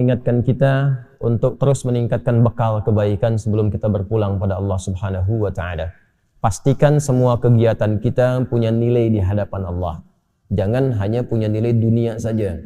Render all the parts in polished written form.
Ingatkan kita untuk terus meningkatkan bekal kebaikan sebelum kita berpulang pada Allah Subhanahu wa Ta'ala. Pastikan semua kegiatan kita punya nilai di hadapan Allah. Jangan hanya punya nilai dunia saja.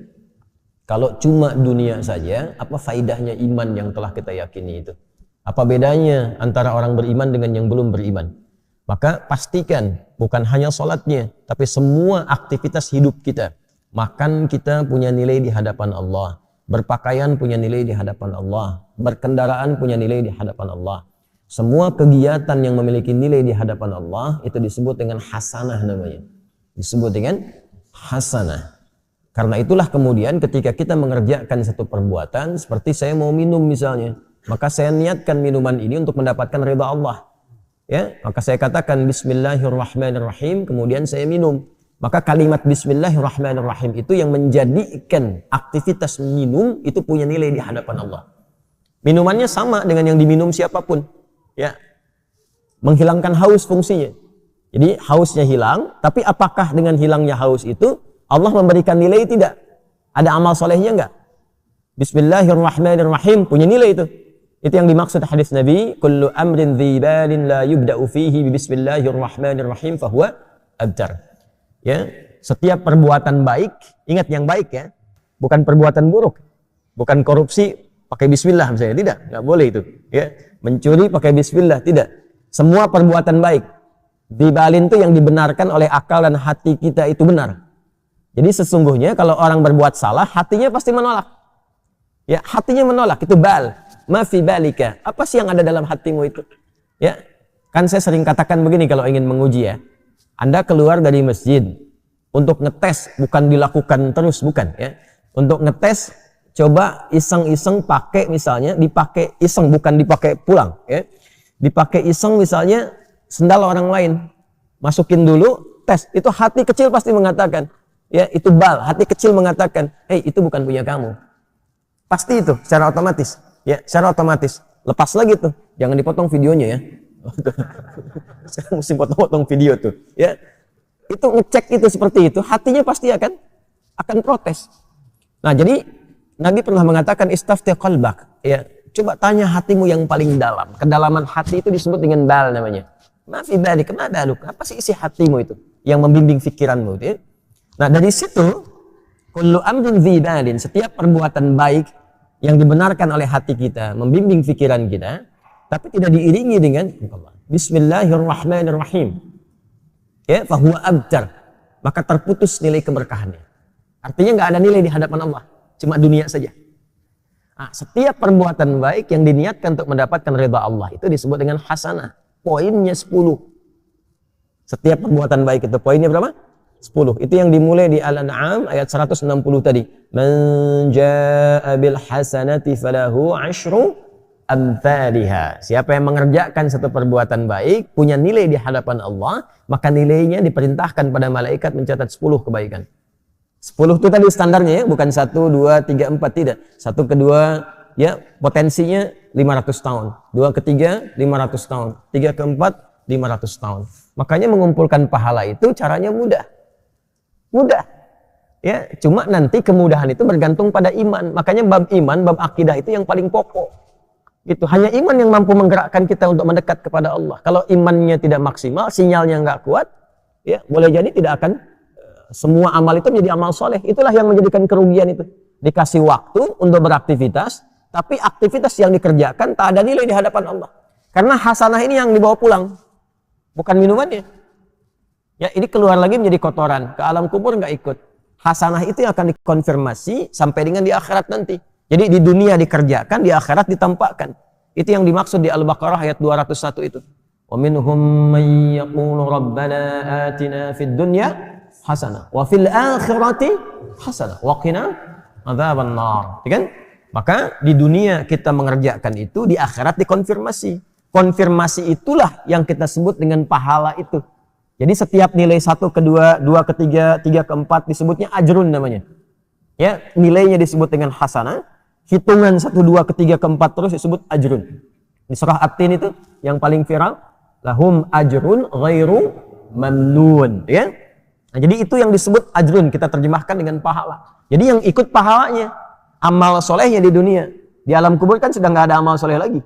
Kalau cuma dunia saja, apa faidahnya iman yang telah kita yakini itu? Apa bedanya antara orang beriman dengan yang belum beriman? Maka pastikan bukan hanya sholatnya, tapi semua aktivitas hidup kita. Makan kita punya nilai di hadapan Allah. Berpakaian punya nilai di hadapan Allah. Berkendaraan punya nilai di hadapan Allah. Semua kegiatan yang memiliki nilai di hadapan Allah itu disebut dengan hasanah namanya. Disebut dengan hasanah. Karena itulah kemudian ketika kita mengerjakan satu perbuatan, seperti saya mau minum misalnya, maka saya niatkan minuman ini untuk mendapatkan ridha Allah. Ya, maka saya katakan Bismillahirrahmanirrahim, kemudian saya minum. Maka kalimat Bismillahirrahmanirrahim itu yang menjadikan aktivitas minum itu punya nilai di hadapan Allah. Minumannya sama dengan yang diminum siapapun. Ya, menghilangkan haus fungsinya. Jadi hausnya hilang, tapi apakah dengan hilangnya haus itu Allah memberikan nilai tidak? Ada amal solehnya enggak? Bismillahirrahmanirrahim punya nilai itu. Itu yang dimaksud hadis Nabi, kullu amrin dzibalin la yubda'u fihi bi bismillahirrahmanirrahim fahuwa abtar. Ya, setiap perbuatan baik, ingat yang baik ya, bukan perbuatan buruk, bukan korupsi pakai bismillah misalnya, tidak, nggak boleh itu. Ya, mencuri pakai bismillah, tidak. Semua perbuatan baik, dibalin itu yang dibenarkan oleh akal dan hati kita itu benar. Jadi sesungguhnya kalau orang berbuat salah, hatinya pasti menolak. Ya, hatinya menolak, itu bal, ma fi balika. Apa sih yang ada dalam hatimu itu? Ya, kan saya sering katakan begini kalau ingin menguji ya. Anda keluar dari masjid untuk ngetes, bukan dilakukan terus, bukan ya. Untuk ngetes, coba iseng-iseng pakai misalnya, dipakai iseng, bukan dipakai pulang ya. Dipakai iseng misalnya sendal orang lain. Masukin dulu, tes. Itu hati kecil pasti mengatakan, ya itu bal, hati kecil mengatakan, "Hei, itu bukan punya kamu." Pasti itu secara otomatis, ya, secara otomatis. Lepas lagi tuh, jangan dipotong videonya ya. Saya mesti potong-potong video tuh, ya. Itu ngecek itu seperti itu, hatinya pasti akan protes. Nah, jadi Nabi pernah mengatakan istafti qalbak, ya. Coba tanya hatimu yang paling dalam. Kedalaman hati itu disebut dengan bal namanya. Ma fi balik, ma baluk? Apa sih isi hatimu itu yang membimbing pikiranmu itu, ya? Nah, dari situ kullu amrin dzibalin, setiap perbuatan baik yang dibenarkan oleh hati kita, membimbing pikiran kita, tapi tidak diiringi dengan Bismillahirrahmanirrahim, ya, fahuwa abtar, maka terputus nilai keberkahannya. Artinya nggak ada nilai di hadapan Allah, cuma dunia saja. Nah, setiap perbuatan baik yang diniatkan untuk mendapatkan ridha Allah itu disebut dengan hasanah. Poinnya 10. Setiap perbuatan baik itu poinnya berapa? 10. Itu yang dimulai di Al-An'am ayat 160 tadi. Man jaa'a bil hasanati falahu 'asyru amthaliha. Siapa yang mengerjakan satu perbuatan baik, punya nilai di hadapan Allah, maka nilainya diperintahkan pada malaikat mencatat 10 kebaikan. 10 itu tadi standarnya ya, bukan 1, 2, 3, 4, tidak. 1 ke 2 ya potensinya 500 tahun. 2 ke 3 500 tahun. 3 ke 4 500 tahun. Makanya mengumpulkan pahala itu caranya mudah. Mudah. Ya, cuma nanti kemudahan itu bergantung pada iman. Makanya bab iman, bab akidah itu yang paling pokok. Gitu. Hanya iman yang mampu menggerakkan kita untuk mendekat kepada Allah. Kalau imannya tidak maksimal, sinyalnya nggak kuat, ya boleh jadi tidak akan semua amal itu menjadi amal soleh. Itulah yang menjadikan kerugian itu. Dikasih waktu untuk beraktivitas, tapi aktivitas yang dikerjakan tak ada nilai di hadapan Allah. Karena hasanah ini yang dibawa pulang, bukan minumannya. Ya, ini keluar lagi menjadi kotoran, ke alam kubur nggak ikut. Hasanah itu yang akan dikonfirmasi sampai dengan di akhirat nanti. Jadi di dunia dikerjakan, di akhirat ditampakkan. Itu yang dimaksud di Al-Baqarah ayat 201 itu. Wa minhum may yaqulu rabbana atina fid dunya hasanah wa fil akhirati hasanah wa qina adzaban nar. Kan? Maka di dunia kita mengerjakan itu, di akhirat dikonfirmasi. Konfirmasi itulah yang kita sebut dengan pahala itu. Jadi setiap nilai 1 ke 2, 2 ke 3, 3 ke 4 disebutnya ajrun namanya. Ya, nilainya disebut dengan hasanah. Hitungan 1, 2, ke 3, ke 4 terus disebut ajrun. Di surah At-Tin itu yang paling viral, lahum ajrun ghairu mamnun, ya. Nah, jadi itu yang disebut ajrun, kita terjemahkan dengan pahala. Jadi yang ikut pahalanya. amal solehnya di dunia. Di alam kubur kan sudah nggak ada amal soleh lagi.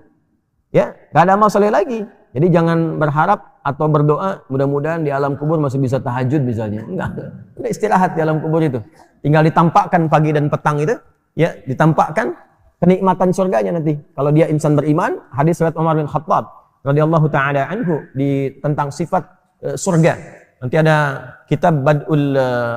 Ya, nggak ada amal soleh lagi. Jadi jangan berharap atau berdoa mudah-mudahan di alam kubur masih bisa tahajud misalnya. Enggak. Udah istirahat di alam kubur itu. Tinggal ditampakkan pagi dan petang itu, ya, ditampakkan kenikmatan surganya nanti. Kalau dia insan beriman, hadis riwayat Umar bin Khattab radhiyallahu taala anhu tentang sifat surga. Nanti ada kitab Bad'ul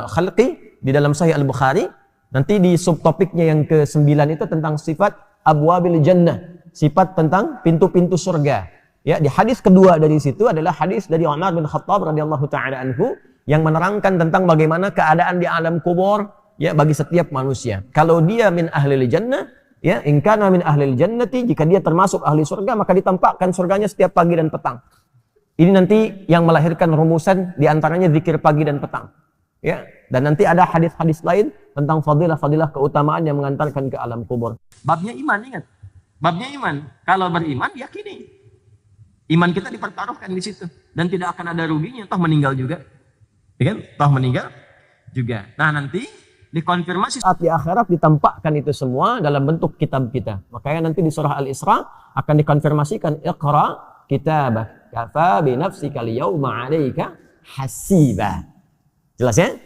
Khalqi di dalam Sahih Al-Bukhari. Nanti di subtopiknya yang ke-9 itu tentang sifat abwabil jannah, sifat tentang pintu-pintu surga. Ya, di hadis kedua dari situ adalah hadis dari Umar bin Khattab radhiyallahu taala anhu yang menerangkan tentang bagaimana keadaan di alam kubur ya bagi setiap manusia. Kalau dia min ahlil jannah, ya, in kana min ahlil jannati, jika dia termasuk ahli surga maka ditampakkan surganya setiap pagi dan petang. Ini nanti yang melahirkan rumusan di antaranya zikir pagi dan petang. Ya, dan nanti ada hadis-hadis lain tentang fadilah-fadilah keutamaan yang mengantarkan ke alam kubur. Babnya iman, ingat. Babnya iman. Kalau beriman, yakini. Iman kita dipertaruhkan di situ dan tidak akan ada ruginya, toh meninggal juga. Ya kan? Toh meninggal juga. Nah, nanti dikonfirmasi saat di akhirat ditampakkan itu semua dalam bentuk kitab kita. Makanya nanti di surah Al-Isra akan dikonfirmasikan Iqra kitabak kafa bi nafsika al-yawma 'alaika hasiba. Jelas ya?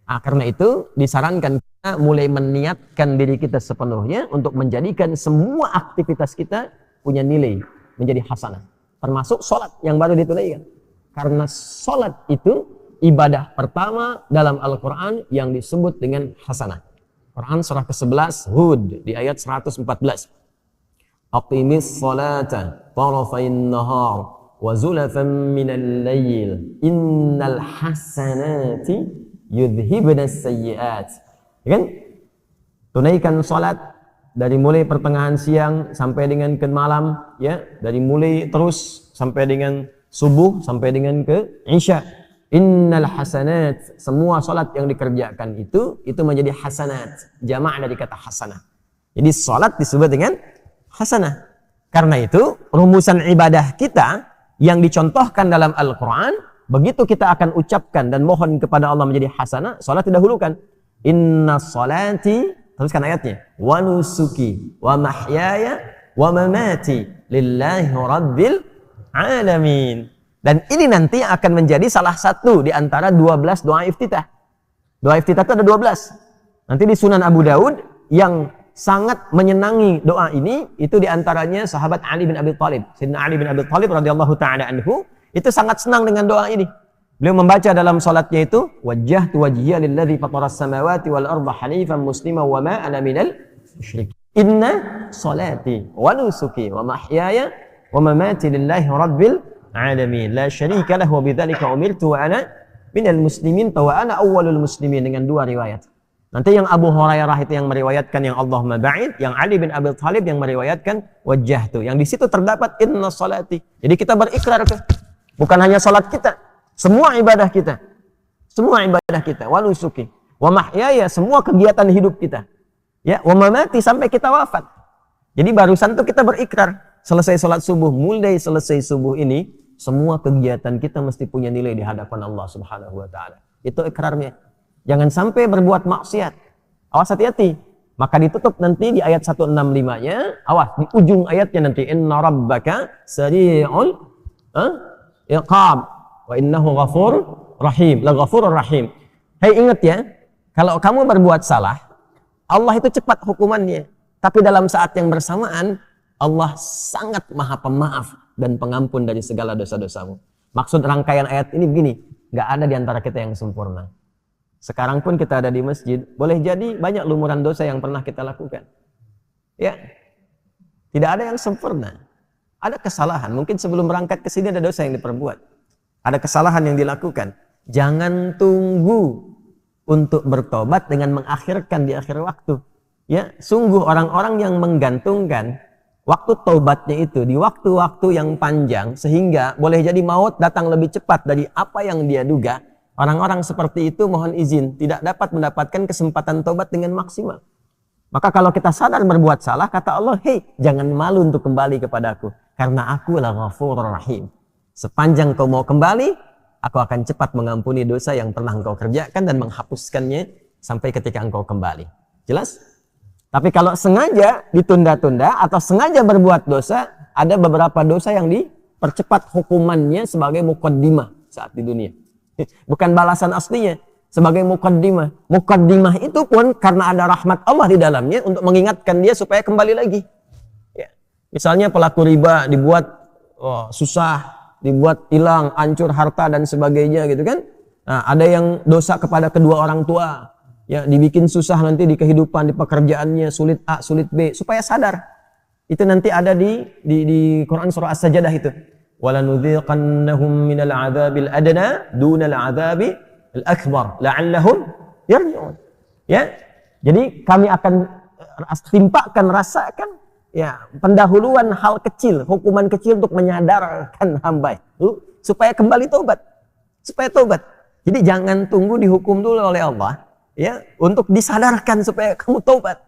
Nah, karena itu disarankan kita mulai meniatkan diri kita sepenuhnya untuk menjadikan semua aktivitas kita punya nilai, menjadi hasanah. Termasuk sholat yang baru ditunaikan. Karena sholat itu ibadah pertama dalam Al-Quran yang disebut dengan hasanah. Quran surah ke-11 Hud di ayat 114. Aqimis sholata tarafain nahar wa zulafan minal layl innal hasanati yudhibnas sayyiat. Kan? Tunaikan salat dari mulai pertengahan siang sampai dengan ke malam, ya, dari mulai terus sampai dengan subuh sampai dengan ke isya. Innal hasanat, semua salat yang dikerjakan itu menjadi hasanat, jamak dari kata hasanah. Jadi salat disebut dengan hasanah. Karena itu rumusan ibadah kita yang dicontohkan dalam Al-Quran, begitu kita akan ucapkan dan mohon kepada Allah menjadi hasanah, salat didahulukan. Inna salati, teruskan ayatnya, wa nusuki wa mahyaya wa mamati lillahi rabbil alamin. Dan ini nanti akan menjadi salah satu di antara 12 doa iftitah. Doa iftitah itu ada 12. Nanti di Sunan Abu Daud yang sangat menyenangi doa ini itu di antaranya sahabat Ali bin Abi Thalib. Sayyidina Ali bin Abi Thalib radhiyallahu taala anhu itu sangat senang dengan doa ini. Beliau membaca dalam salatnya itu wajjahtu wajhiya lilladzi fataras samawati wal arda hanifan musliman wa ma ana minal musyrikin. Inna salati wa nusuki wa mahyaya wa mamati lillahi rabbil alamin la syarika lahu wa bidzalika umirtu wa ana minal muslimin wa ana awwalul muslimin, dengan dua riwayat. Nanti yang Abu Hurairah itu yang meriwayatkan yang Allahumma ba'id, yang Ali bin Abi Thalib yang meriwayatkan wajjahtu. Yang di situ terdapat inna salati. Jadi kita berikrar ke, bukan hanya salat kita, semua ibadah kita. Semua ibadah kita, wa nusuki, wa mahyaya, semua kegiatan hidup kita. Ya, wa mamati sampai kita wafat. Jadi barusan tuh kita berikrar, selesai salat subuh, mulai selesai subuh ini, semua kegiatan kita mesti punya nilai di hadapan Allah Subhanahu wa taala. Itu ikrarnya. Jangan sampai berbuat maksiat. Awas, hati-hati. Maka ditutup nanti di ayat 165-nya. Awas, di ujung ayatnya nanti. Inna rabbaka sari'ul iqab. Wa innahu ghafur rahim. La ghafurur rahim. Hei, ingat ya. Kalau kamu berbuat salah, Allah itu cepat hukumannya. Tapi dalam saat yang bersamaan, Allah sangat maha pemaaf dan pengampun dari segala dosa-dosamu. Maksud rangkaian ayat ini begini. Gak ada di antara kita yang sempurna. Sekarang pun kita ada di masjid, boleh jadi banyak lumuran dosa yang pernah kita lakukan. Ya, tidak ada yang sempurna. Ada kesalahan, mungkin sebelum berangkat ke sini ada dosa yang diperbuat. Ada kesalahan yang dilakukan. Jangan tunggu untuk bertobat dengan mengakhirkan di akhir waktu. Ya, sungguh orang-orang yang menggantungkan waktu taubatnya itu di waktu-waktu yang panjang, sehingga boleh jadi maut datang lebih cepat dari apa yang dia duga. Orang-orang seperti itu mohon izin tidak dapat mendapatkan kesempatan taubat dengan maksimal. Maka kalau kita sadar berbuat salah, kata Allah, hei, jangan malu untuk kembali kepadaku, karena aku lah Ghafurur Rahim. Sepanjang kau mau kembali, aku akan cepat mengampuni dosa yang pernah engkau kerjakan dan menghapuskannya sampai ketika engkau kembali. Jelas? Tapi kalau sengaja ditunda-tunda atau sengaja berbuat dosa, ada beberapa dosa yang dipercepat hukumannya sebagai muqaddimah saat di dunia. Bukan balasan aslinya, sebagai muqaddimah. Muqaddimah itu pun karena ada rahmat Allah di dalamnya untuk mengingatkan dia supaya kembali lagi. Ya. Misalnya pelaku riba dibuat susah, dibuat hilang, hancur harta dan sebagainya gitu kan. Nah, ada yang dosa kepada kedua orang tua, ya dibikin susah nanti di kehidupan, di pekerjaannya, sulit A, sulit B, supaya sadar. Itu nanti ada di Quran surah As-Sajdah itu. وَلَنُذِيقَنَّهُمْ مِنَ الْعَذَابِ الْأَدْنَى دُونَ الْعَذَابِ الْأَكْبَرِ لَعَلَّهُمْ يَرْجِعُونَ. Ya. Jadi kami akan timpakan, rasakan ya pendahuluan hal kecil, hukuman kecil untuk menyadarkan hamba itu supaya kembali taubat. Supaya taubat. Jadi jangan tunggu dihukum dulu oleh Allah ya untuk disadarkan supaya kamu taubat.